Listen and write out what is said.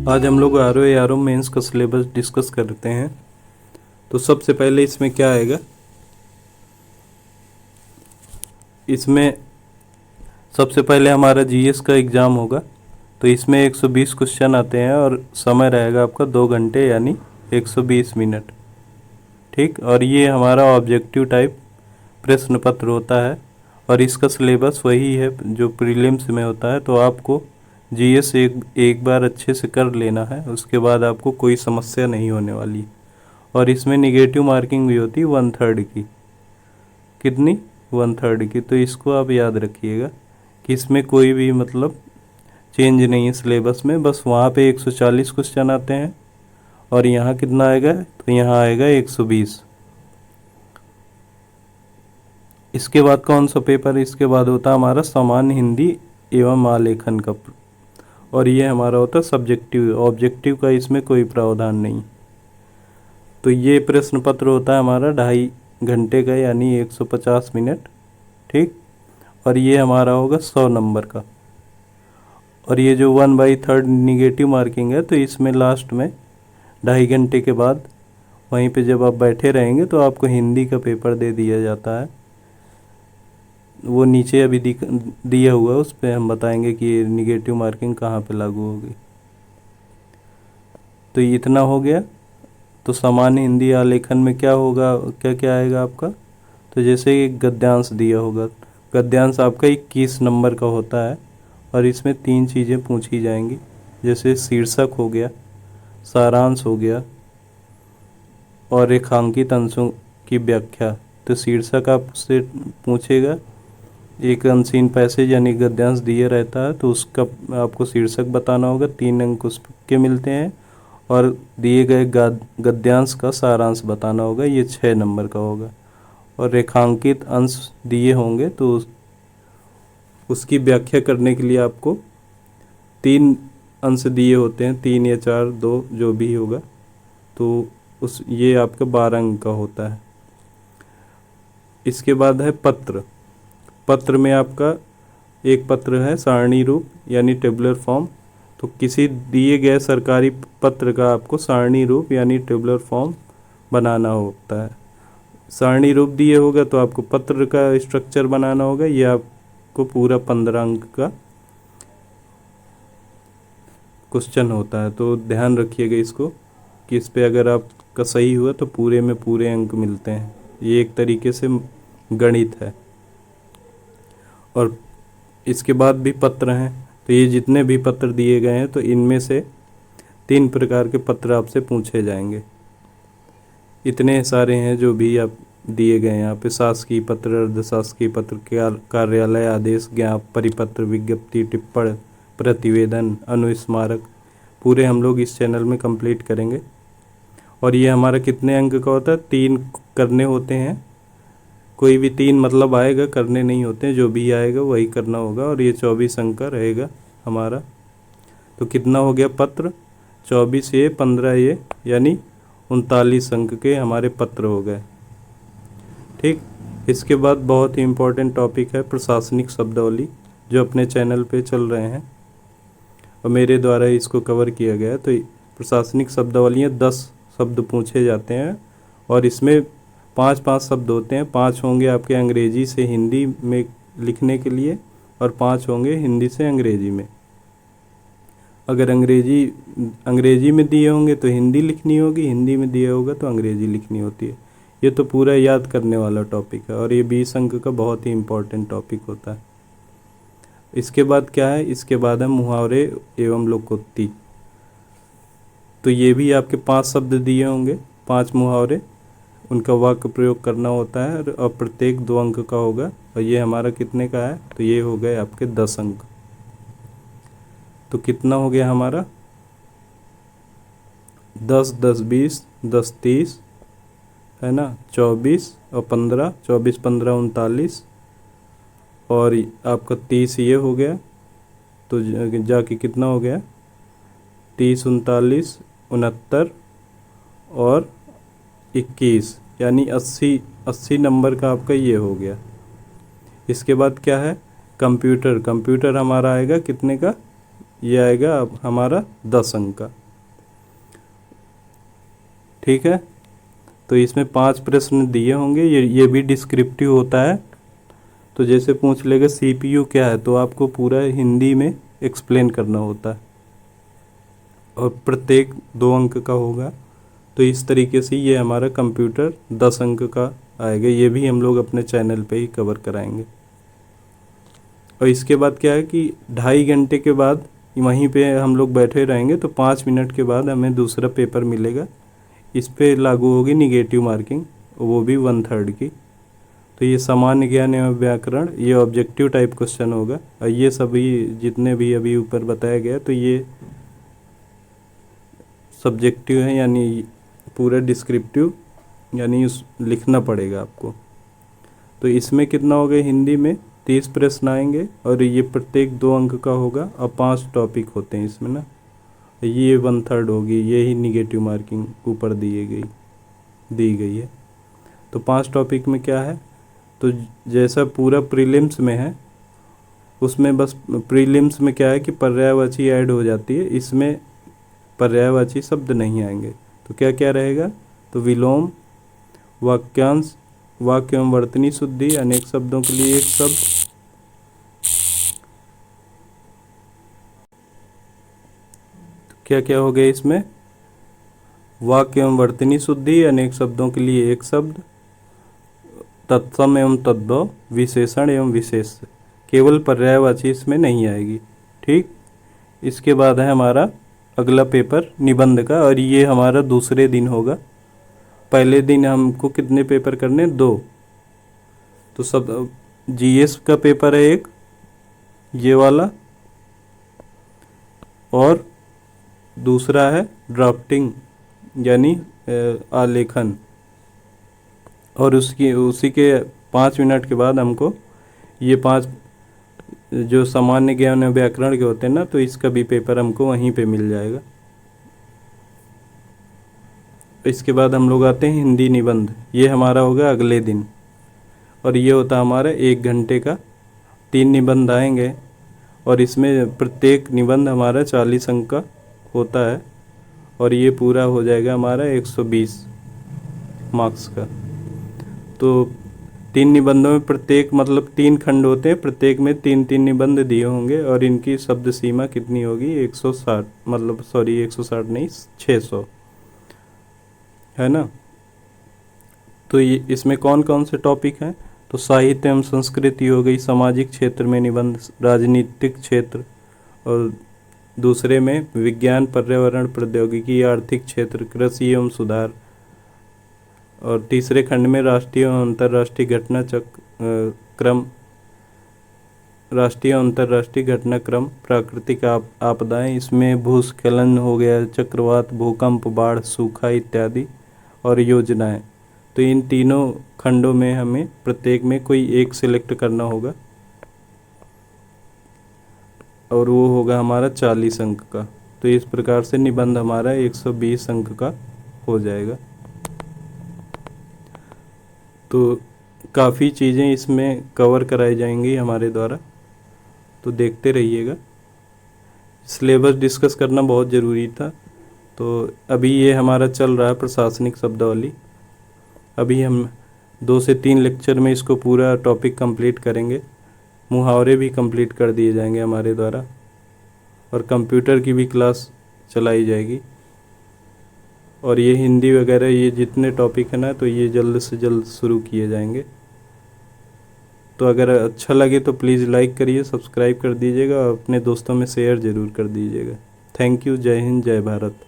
आज हम लोग आर ओ मेंस का सिलेबस डिस्कस करते हैं। तो सबसे पहले इसमें क्या आएगा, इसमें सबसे पहले हमारा जीएस का एग्ज़ाम होगा। तो इसमें 120 क्वेश्चन आते हैं और समय रहेगा आपका 2 घंटे यानी 120 मिनट। ठीक, और ये हमारा ऑब्जेक्टिव टाइप प्रश्न पत्र होता है और इसका सिलेबस वही है जो प्रीलिम्स में होता है। तो आपको जीएस एक बार अच्छे से कर लेना है, उसके बाद आपको कोई समस्या नहीं होने वाली। और इसमें निगेटिव मार्किंग भी होती है 1/3 की। कितनी? 1/3 की। तो इसको आप याद रखिएगा कि इसमें कोई भी मतलब चेंज नहीं है सिलेबस में। बस वहाँ पे 140 क्वेश्चन आते हैं और यहाँ कितना आएगा, तो यहाँ आएगा 120। इसके बाद कौन सा पेपर, इसके बाद होता है हमारा सामान्य हिंदी एवं आलेखन का, और ये हमारा होता है सब्जेक्टिव। ऑब्जेक्टिव का इसमें कोई प्रावधान नहीं। तो ये प्रश्न पत्र होता है हमारा 2.5 घंटे का यानी 150 मिनट। ठीक, और ये हमारा होगा 100 नंबर का। और ये जो 1/3 निगेटिव मार्किंग है, तो इसमें लास्ट में 2.5 घंटे के बाद वहीं पे जब आप बैठे रहेंगे तो आपको हिंदी का पेपर दे दिया जाता है। वो नीचे अभी दिया हुआ है, उस पर हम बताएंगे कि ये निगेटिव मार्किंग कहाँ पे लागू होगी। तो ये इतना हो गया। तो सामान्य हिंदी आलेखन में क्या होगा, क्या क्या आएगा आपका, तो जैसे एक गद्यांश दिया होगा। गद्यांश आपका 21 नंबर का होता है और इसमें 3 चीज़ें पूछी जाएंगी, जैसे शीर्षक हो गया, सारांश हो गया और रेखांकित अंशों की व्याख्या। तो शीर्षक आपसे पूछेगा, एक अनसीन पैसेज यानी गद्यांश दिया रहता है तो उसका आपको शीर्षक बताना होगा, 3 अंक उसके मिलते हैं। और दिए गए गद्यांश का सारांश बताना होगा, ये 6 नंबर का होगा। और रेखांकित अंश दिए होंगे तो उसकी व्याख्या करने के लिए आपको 3 अंश दिए होते हैं, 3 या 4, 2 जो भी होगा। तो ये आपका 12 अंक का होता है। इसके बाद है पत्र। पत्र में आपका एक पत्र है सारणी रूप यानी टेबुलर फॉर्म। तो किसी दिए गए सरकारी पत्र का आपको सारणी रूप यानी टेबुलर फॉर्म बनाना होता है। सारणी रूप दिए होगा तो आपको पत्र का स्ट्रक्चर बनाना होगा। ये आपको पूरा 15 अंक का क्वेश्चन होता है। तो ध्यान रखिएगा इसको कि इस पे अगर आपका सही हुआ तो पूरे में पूरे अंक मिलते हैं। ये एक तरीके से गणित है। और इसके बाद भी पत्र हैं। तो ये जितने भी पत्र दिए गए हैं तो इनमें से 3 प्रकार के पत्र आपसे पूछे जाएंगे। इतने सारे हैं जो भी आप दिए गए हैं यहाँ पे, शासकीय पत्र, अर्धशासकीय पत्र, कार्यालय आदेश, ज्ञापन, परिपत्र, विज्ञप्ति, टिप्पण, प्रतिवेदन, अनुस्मारक, पूरे हम लोग इस चैनल में कंप्लीट करेंगे। और ये हमारा कितने अंक का होता है, 3 करने होते हैं। कोई भी 3 मतलब आएगा, करने नहीं होते, जो भी आएगा वही करना होगा। और ये 24 अंक का रहेगा हमारा। तो कितना हो गया पत्र, 24 ये 15 ये यानी 39 अंक के हमारे पत्र हो गए। ठीक, इसके बाद बहुत ही इम्पोर्टेंट टॉपिक है प्रशासनिक शब्दावली, जो अपने चैनल पे चल रहे हैं और मेरे द्वारा इसको कवर किया गया है। तो प्रशासनिक शब्दावलियाँ 10 शब्द पूछे जाते हैं और इसमें 5-5 शब्द होते हैं। 5 होंगे आपके अंग्रेजी से हिंदी में लिखने के लिए और 5 होंगे हिंदी से अंग्रेजी में। अगर अंग्रेजी में दिए होंगे तो हिंदी लिखनी होगी, हिंदी में दिया होगा तो अंग्रेजी लिखनी होती है। ये तो पूरा याद करने वाला टॉपिक है और ये 20 अंक का बहुत ही इम्पोर्टेंट टॉपिक होता है। इसके बाद क्या है, इसके बाद है मुहावरे एवं लोकोक्ति। तो ये भी आपके 5 शब्द दिए होंगे, 5 मुहावरे, उनका वाक्य प्रयोग करना होता है और प्रत्येक 2 अंक का होगा। और ये हमारा कितने का है, तो ये हो गए आपके 10 अंक। तो कितना हो गया हमारा, 10, 10, 20, 10, 30 है ना, 24 और 15, 24, 15, 39 और आपका 30 ये हो गया। तो जाके कितना हो गया, 30, 39, 69 और 21 यानी 80 नंबर का आपका ये हो गया। इसके बाद क्या है, कंप्यूटर हमारा आएगा कितने का, ये आएगा अब हमारा 10 अंक का। ठीक है, तो इसमें 5 प्रश्न दिए होंगे, ये भी डिस्क्रिप्टिव होता है। तो जैसे पूछ लेगा सीपीयू क्या है, तो आपको पूरा हिंदी में एक्सप्लेन करना होता है और प्रत्येक 2 अंक का होगा। तो इस तरीके से ये हमारा कंप्यूटर 10 अंक का आएगा। ये भी हम लोग अपने चैनल पे ही कवर कराएंगे। और इसके बाद क्या है कि 2.5 घंटे के बाद वहीं पे हम लोग बैठे रहेंगे, तो 5 मिनट के बाद हमें दूसरा पेपर मिलेगा। इस पे लागू होगी निगेटिव मार्किंग, वो भी 1/3 की। तो ये सामान्य ज्ञान एवं व्याकरण, ये ऑब्जेक्टिव टाइप क्वेश्चन होगा। और ये सभी जितने भी अभी ऊपर बताया गया, तो ये सब्जेक्टिव है, यानी पूरा डिस्क्रिप्टिव, यानी लिखना पड़ेगा आपको। तो इसमें कितना हो गया, हिंदी में 30 प्रश्न आएंगे और ये प्रत्येक 2 अंक का होगा और 5 टॉपिक होते हैं इसमें ना। ये 1/3 होगी, यही निगेटिव मार्किंग ऊपर दी गई है। तो 5 टॉपिक में क्या है, तो जैसा पूरा प्रीलिम्स में है, उसमें बस प्रीलिम्स में क्या है कि पर्यायवाची ऐड हो जाती है, इसमें पर्यायवाची शब्द नहीं आएंगे। तो क्या क्या रहेगा, तो विलोम, वाक्यांश, वाक्य एवं वर्तनी शुद्धि, अनेक शब्दों के लिए एक शब्द, तो क्या क्या हो गया इसमें, वाक्य एवं वर्तनी शुद्धि, अनेक शब्दों के लिए एक शब्द, तत्सम एवं तद्भव, विशेषण एवं विशेष, केवल पर्यायवाची इसमें नहीं आएगी। ठीक, इसके बाद है हमारा अगला पेपर निबंध का, और ये हमारा दूसरे दिन होगा। पहले दिन हमको कितने पेपर करने, 2। तो सब जीएस का पेपर है एक, ये वाला, और दूसरा है ड्राफ्टिंग यानी आलेखन। और उसी के 5 मिनट के बाद हमको ये 5 जो सामान्य ज्ञान और व्याकरण के होते हैं ना, तो इसका भी पेपर हमको वहीं पे मिल जाएगा। इसके बाद हम लोग आते हैं हिंदी निबंध, ये हमारा होगा अगले दिन, और ये होता हमारा 1 घंटे का। 3 निबंध आएंगे और इसमें प्रत्येक निबंध हमारा 40 अंक का होता है, और ये पूरा हो जाएगा हमारा 120 मार्क्स का। तो 3 निबंधों में प्रत्येक मतलब 3 खंड होते हैं, प्रत्येक में 3-3 निबंध दिए होंगे, और इनकी शब्द सीमा कितनी होगी, 160, मतलब सॉरी 160 नहीं, 600 है ना। तो ये इसमें कौन कौन से टॉपिक हैं, तो साहित्य एवं संस्कृति हो गई, सामाजिक क्षेत्र में निबंध, राजनीतिक क्षेत्र, और दूसरे में विज्ञान, पर्यावरण, प्रौद्योगिकी, आर्थिक क्षेत्र, कृषि एवं सुधार, और तीसरे खंड में राष्ट्रीय और अंतर्राष्ट्रीय घटना क्रम, राष्ट्रीय और अंतर्राष्ट्रीय घटनाक्रम, प्राकृतिक आपदाएं, इसमें भूस्खलन हो गया, चक्रवात, भूकंप, बाढ़, सूखा इत्यादि, और योजनाएं। तो इन तीनों खंडों में हमें प्रत्येक में कोई एक सिलेक्ट करना होगा, और वो होगा हमारा 40 अंक का। तो इस प्रकार से निबंध हमारा 120 अंक का हो जाएगा। तो काफ़ी चीज़ें इसमें कवर कराई जाएंगी हमारे द्वारा, तो देखते रहिएगा। सिलेबस डिस्कस करना बहुत ज़रूरी था। तो अभी ये हमारा चल रहा है प्रशासनिक शब्दावली। अभी हम 2 से 3 लेक्चर में इसको पूरा टॉपिक कंप्लीट करेंगे। मुहावरे भी कंप्लीट कर दिए जाएंगे हमारे द्वारा, और कंप्यूटर की भी क्लास चलाई जाएगी। और ये हिंदी वगैरह ये जितने टॉपिक है ना, तो ये जल्द से जल्द शुरू किए जाएंगे। तो अगर अच्छा लगे तो प्लीज़ लाइक करिए, सब्सक्राइब कर दीजिएगा, और अपने दोस्तों में शेयर ज़रूर कर दीजिएगा। Thank you. जय हिंद, जय भारत।